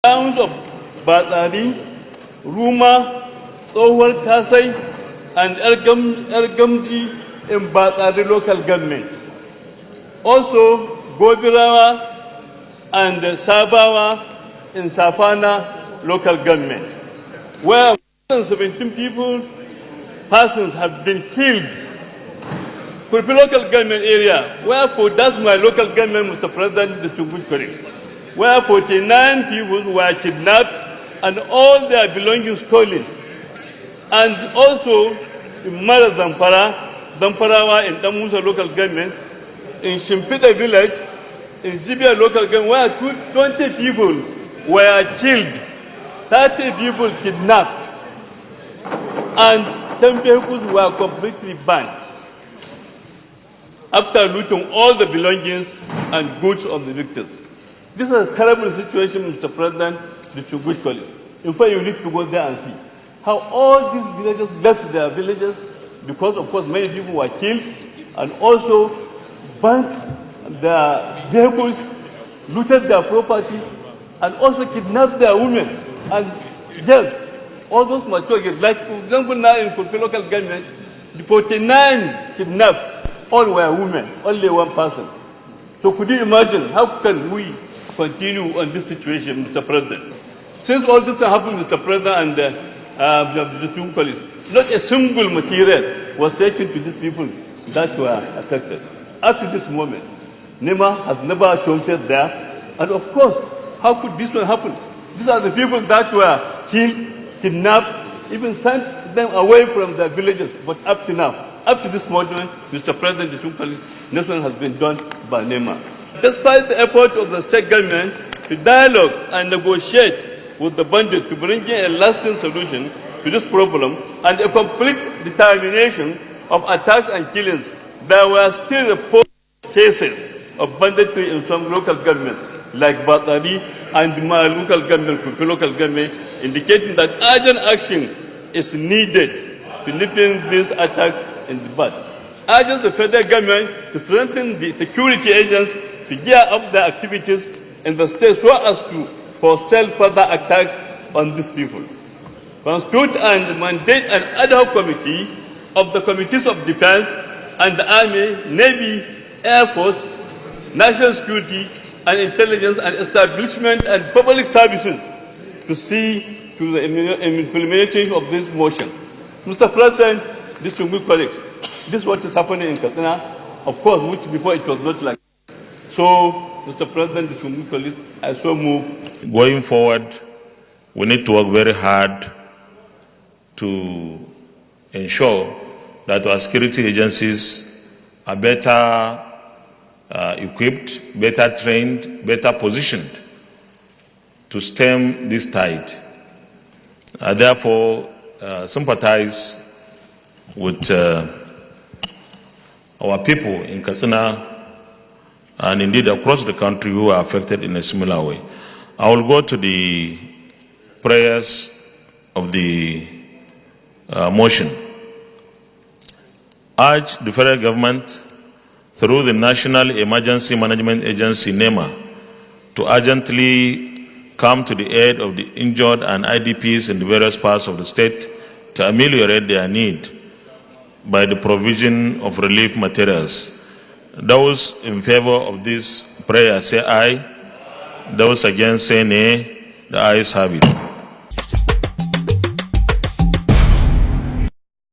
towns of Batsari, Ruma, Tsohuwar Kasai, and Ergamji in Batsari local government. Also, Gobirawa and Sabawa in Safana local government, where 17 persons have been killed. Kurpi local government area, wherefore that's my local government, Mr. President, the Chungush Correct, where 49 people were kidnapped and all their belongings stolen. And also in Mara Zamfarawa in Damusa local government, in Shimpida village, in Jibia local government, where 20 people were killed, 30 people kidnapped, and 10 vehicles were completely banned after looting all the belongings and goods of the victims. This is a terrible situation, Mr. President, the Chungush College. In fact, you need to go there and see how all these villagers left their villages because, of course, many people were killed, and also burnt their vehicles, looted their property, and also kidnapped their women and girls. All those mature girls, like for example now in Kurpi local government, the 49 kidnapped, all were women, only one person. So could you imagine how can we continue on this situation, Mr. President? Since all this happened, Mr. President, and the two colleagues, not a single material was taken to these people that were affected. Up to this moment, NEMA has never shown face there. And of course, how could this one happen? These are the people that were killed, kidnapped, even sent them away from their villages. But up to now, up to this moment, Mr. President, nothing has been done by NEMA. Despite the effort of the state government to dialogue and negotiate with the bandits to bring in a lasting solution to this problem and a complete determination of attacks and killings, there were still reported cases of banditry in some local governments like Batsari and my local government, Kurpi local government, indicating that urgent action is needed to limit these attacks in the bud. Urges the federal government to strengthen the security agents to gear up their activities in the state so as to forestall further attacks on these people. Constitute and mandate an ad hoc committee of the Committees of Defense and the Army, Navy, Air Force, National Security and Intelligence and Establishment and Public Services to see to the implementation of this motion. Mr. President, distinguished colleagues, this is what is happening in Katsina, of course, which before it was not like that. So, Mr. President, distinguished colleagues, I so move. Going forward, we need to work very hard to ensure that our security agencies are better equipped, better trained, better positioned to stem this tide. I therefore sympathize with our people in Katsina and indeed across the country who are affected in a similar way. I will go to the prayers of the motion. Urge the federal government through the National Emergency Management Agency, NEMA, to urgently come to the aid of the injured and IDPs in the various parts of the state to ameliorate their need by the provision of relief materials. Those in favor of this prayer say aye. Those against say nay. The ayes have it.